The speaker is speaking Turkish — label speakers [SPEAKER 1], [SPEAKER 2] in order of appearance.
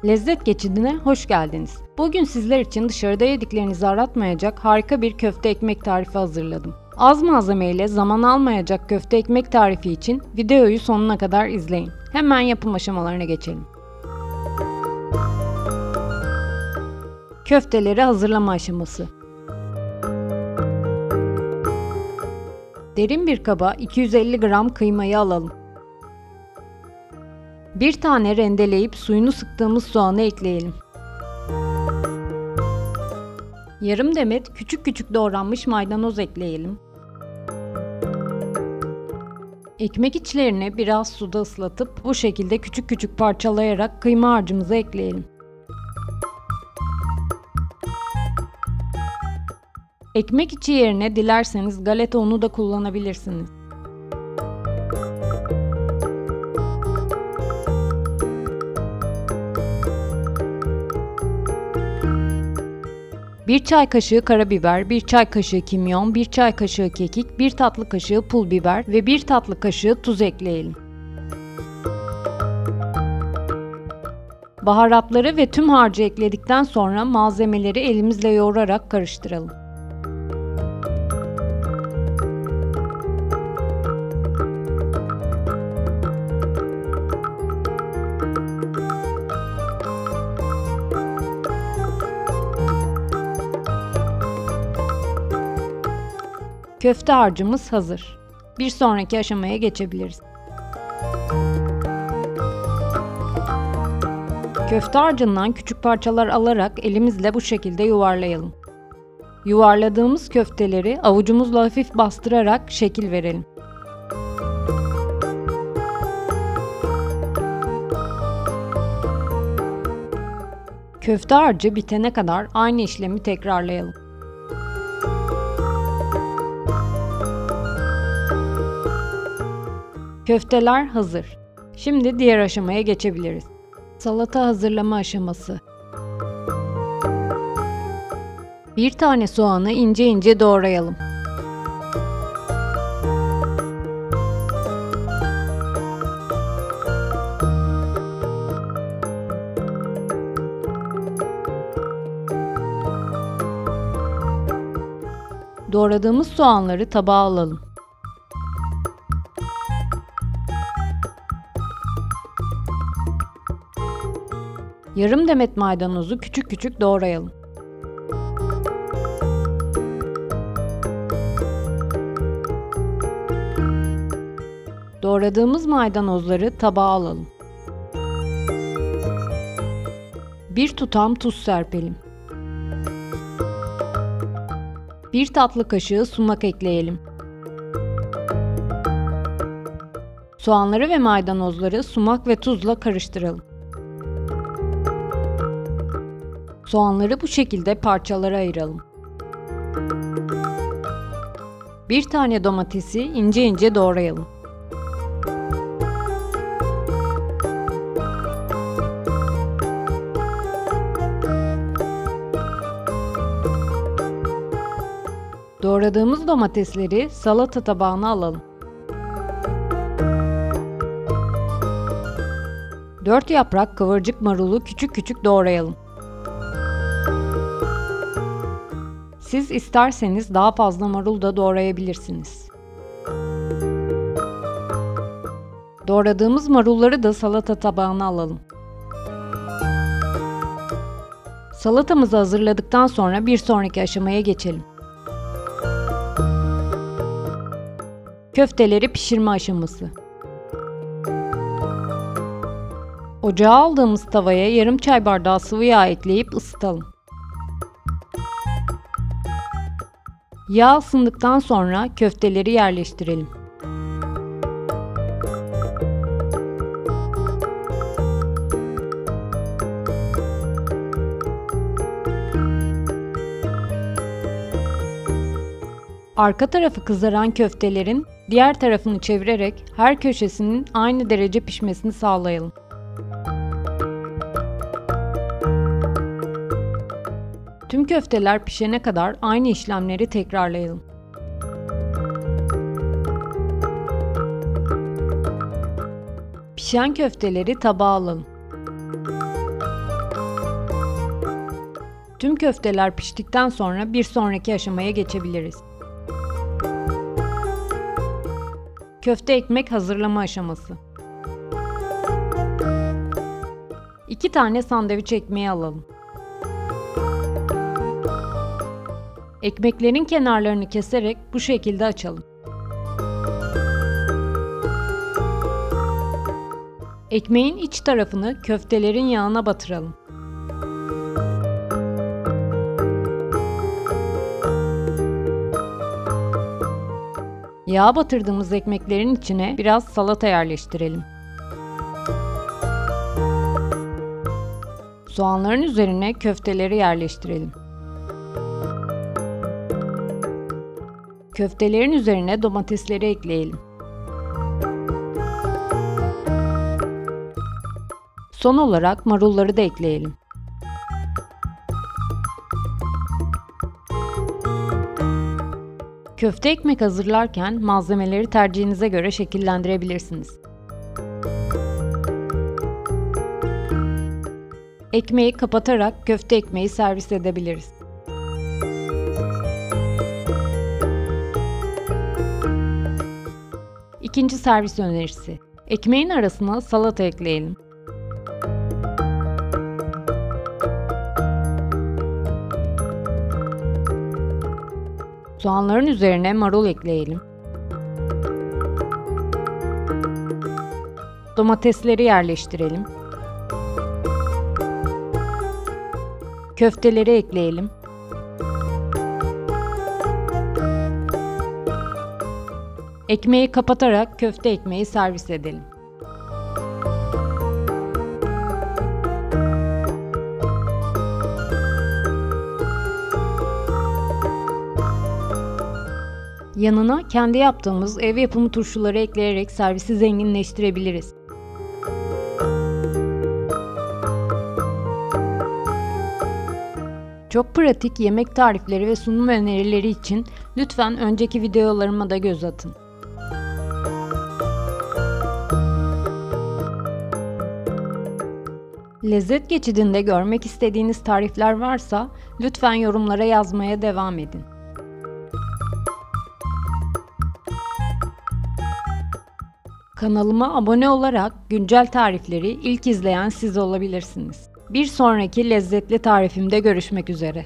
[SPEAKER 1] Lezzet geçidine hoş geldiniz. Bugün sizler için dışarıda yediklerinizi aratmayacak harika bir köfte ekmek tarifi hazırladım. Az malzemeyle zaman almayacak köfte ekmek tarifi için videoyu sonuna kadar izleyin. Hemen yapım aşamalarına geçelim. Köfteleri hazırlama aşaması. Derin bir kaba 250 gram kıymayı alalım. Bir tane rendeleyip suyunu sıktığımız soğanı ekleyelim. Yarım demet küçük küçük doğranmış maydanoz ekleyelim. Ekmek içlerini biraz suda ıslatıp bu şekilde küçük küçük parçalayarak kıyma harcımıza ekleyelim. Ekmek içi yerine dilerseniz galeta unu da kullanabilirsiniz. Bir çay kaşığı karabiber, bir çay kaşığı kimyon, bir çay kaşığı kekik, bir tatlı kaşığı pul biber ve bir tatlı kaşığı tuz ekleyelim. Baharatları ve tüm harcı ekledikten sonra malzemeleri elimizle yoğurarak karıştıralım. Köfte harcımız hazır. Bir sonraki aşamaya geçebiliriz. Köfte harcından küçük parçalar alarak elimizle bu şekilde yuvarlayalım. Yuvarladığımız köfteleri avucumuzla hafif bastırarak şekil verelim. Köfte harcı bitene kadar aynı işlemi tekrarlayalım. Köfteler hazır. Şimdi diğer aşamaya geçebiliriz. Salata hazırlama aşaması. Bir tane soğanı ince ince doğrayalım. Doğradığımız soğanları tabağa alalım. Yarım demet maydanozu küçük küçük doğrayalım. Doğradığımız maydanozları tabağa alalım. Bir tutam tuz serpelim. Bir tatlı kaşığı sumak ekleyelim. Soğanları ve maydanozları sumak ve tuzla karıştıralım. Soğanları bu şekilde parçalara ayıralım. Bir tane domatesi ince ince doğrayalım. Doğradığımız domatesleri salata tabağına alalım. 4 yaprak kıvırcık marulu küçük küçük doğrayalım. Siz isterseniz daha fazla marul da doğrayabilirsiniz. Doğradığımız marulları da salata tabağına alalım. Salatamızı hazırladıktan sonra bir sonraki aşamaya geçelim. Köfteleri pişirme aşaması. Ocağa aldığımız tavaya yarım çay bardağı sıvı yağ ekleyip ısıtalım. Yağ ısındıktan sonra köfteleri yerleştirelim. Arka tarafı kızaran köftelerin diğer tarafını çevirerek her köşesinin aynı derece pişmesini sağlayalım. Tüm köfteler pişene kadar aynı işlemleri tekrarlayalım. Pişen köfteleri tabağa alalım. Tüm köfteler piştikten sonra bir sonraki aşamaya geçebiliriz. Köfte ekmek hazırlama aşaması. 2 tane sandviç ekmeği alalım. Ekmeklerin kenarlarını keserek bu şekilde açalım. Ekmeğin iç tarafını köftelerin yağına batıralım. Yağa batırdığımız ekmeklerin içine biraz salata yerleştirelim. Soğanların üzerine köfteleri yerleştirelim. Köftelerin üzerine domatesleri ekleyelim. Son olarak marulları da ekleyelim. Köfte ekmek hazırlarken malzemeleri tercihinize göre şekillendirebilirsiniz. Ekmeği kapatarak köfte ekmeği servis edebiliriz. İkinci servis önerisi. Ekmeğin arasına salata ekleyelim. Soğanların üzerine marul ekleyelim. Domatesleri yerleştirelim. Köfteleri ekleyelim. Ekmeği kapatarak köfte ekmeği servis edelim. Yanına kendi yaptığımız ev yapımı turşuları ekleyerek servisi zenginleştirebiliriz. Çok pratik yemek tarifleri ve sunum önerileri için lütfen önceki videolarıma da göz atın. Lezzet geçidinde görmek istediğiniz tarifler varsa lütfen yorumlara yazmaya devam edin. Kanalıma abone olarak güncel tarifleri ilk izleyen siz olabilirsiniz. Bir sonraki lezzetli tarifimde görüşmek üzere.